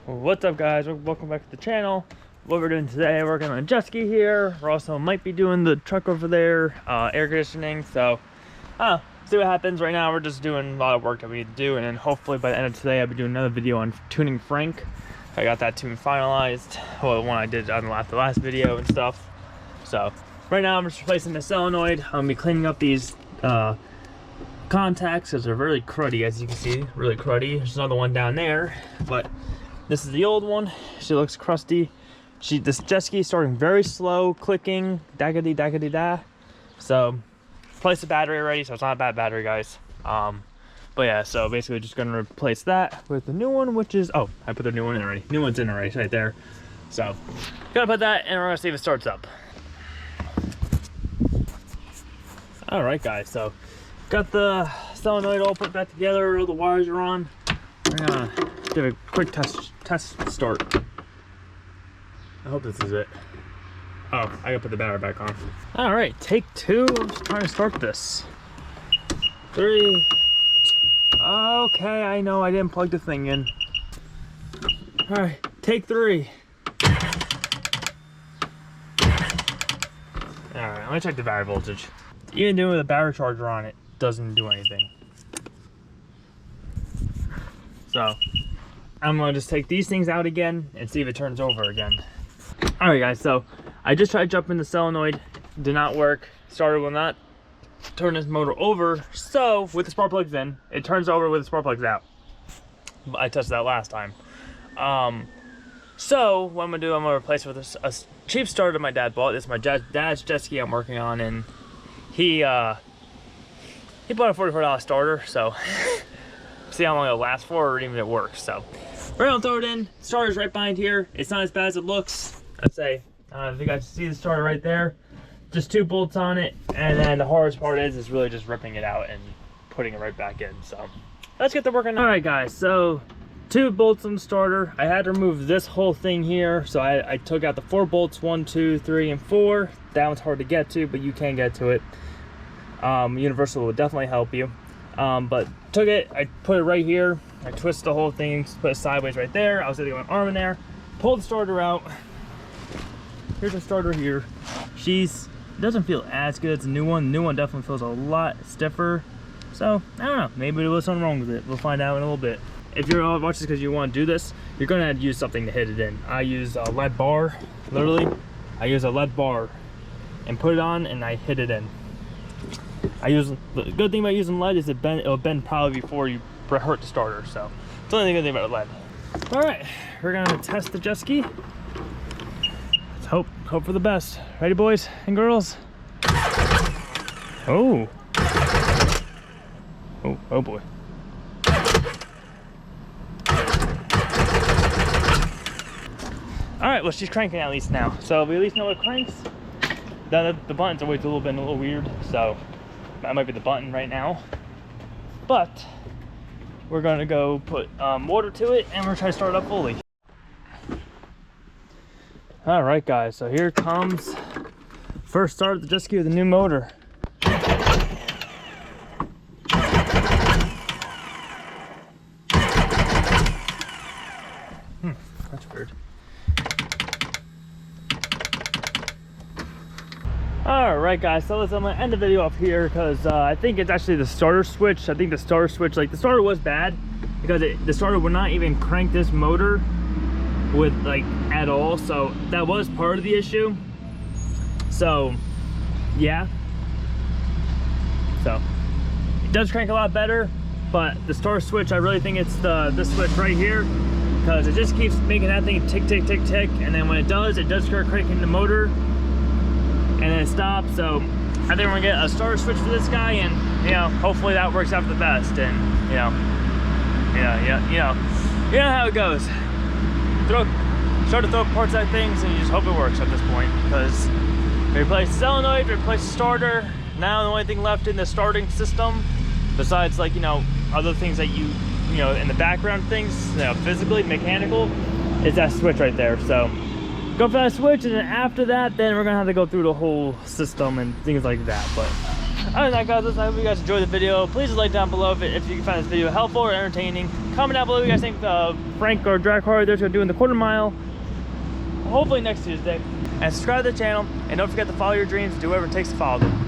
What's up, guys? Welcome back to the channel. What we're doing today, working on a Jetski here. We're also might be doing the truck over there, air conditioning. So see what happens. Right now we're just doing a lot of work that we need to do, and then hopefully by the end of today I'll be doing another video on tuning Frank. I got that tune finalized, well, the one I did on the last video and stuff. So right now I'm just replacing the solenoid. I'm gonna be cleaning up these contacts because they're really cruddy, as you can see, really cruddy. There's another one down there, but this is the old one. She looks crusty. This Jetski is starting very slow, clicking, daggity daggity da. So replace the battery already, so it's not a bad battery, guys. But yeah, so basically just gonna replace that with the new one, which is, oh, I put the new one in already. New one's in already, it's right there. So gotta put that, and we're gonna see if it starts up. All right, guys, so got the solenoid all put back together, all the wires are on. We're gonna give a quick test start. I hope this is it. Oh, I gotta put the battery back on. All right, take two. I'm just trying to start this. 3. Okay, I know I didn't plug the thing in. All right, take 3. All right, let me check the battery voltage. Even doing with a battery charger on it doesn't do anything. So I'm gonna just take these things out again and see if it turns over again. All right, guys, so I just tried jumping the solenoid, did not work. Starter will not turn this motor over. So with the spark plugs in, it turns over with the spark plugs out. I tested that last time. So what I'm gonna do, I'm gonna replace it with a cheap starter my dad bought. This is my dad's Jetski I'm working on, and he bought a $44 starter, so see how long it'll last for, or even if it works. So we're gonna throw it in. Starter's right behind here. It's not as bad as it looks. I'd say, if you guys see the starter right there, just 2 bolts on it, and then the hardest part is really just ripping it out and putting it right back in. So let's get to working. All right, guys, so 2 bolts on the starter. I had to remove this whole thing here, so I took out the 4 bolts, 1, 2, 3, and 4. That one's hard to get to, but you can get to it. Universal will definitely help you. But took it, I put it right here. I twist the whole thing, put it sideways right there. I was gonna get my arm in there, pull the starter out. Here's the starter here. It doesn't feel as good as the new one. The new one definitely feels a lot stiffer. So I don't know, maybe there was something wrong with it. We'll find out in a little bit. If you're watching this because you want to do this, you're gonna have to use something to hit it in. I use a lead bar, literally. I use a lead bar and put it on, and I hit it in. The good thing about using lead is it'll bend probably before you hurt the starter. So it's the only good thing about lead. All right, we're gonna test the Jetski. Let's hope for the best. Ready, boys and girls? Oh boy. All right, well, she's cranking at least now, so we at least know it cranks. The button's always a little weird, so that might be the button right now. But we're gonna go put water to it, and we're gonna try to start it up fully. All right, guys, so here comes first start of the Jetski with a new motor. That's weird. All right, guys, so I'm gonna end the video off here because I think it's actually the starter switch. I think the starter switch, like the starter was bad because the starter would not even crank this motor with at all, so that was part of the issue. So yeah, so it does crank a lot better, but the starter switch, I really think it's this switch right here, because it just keeps making that thing tick tick tick tick, and then when it does start cranking the motor, and then it stops. So I think we're gonna get a starter switch for this guy, and hopefully that works out for the best. And you know how it goes. Start to throw parts at things, and you just hope it works at this point, because we replaced the solenoid, we replaced the starter. Now the only thing left in the starting system, besides other things that in the background things, physically mechanical, is that switch right there. So go for that switch, and then after that, then we're gonna have to go through the whole system and things like that. But Other than that, guys, listen, I hope you guys enjoyed the video. Please like down below if you can find this video helpful or entertaining. Comment down below what you guys think Frank or Drag Hard they're going to do in the quarter mile. Hopefully next Tuesday. And subscribe to the channel. And don't forget to follow your dreams. Do whatever it takes to follow them.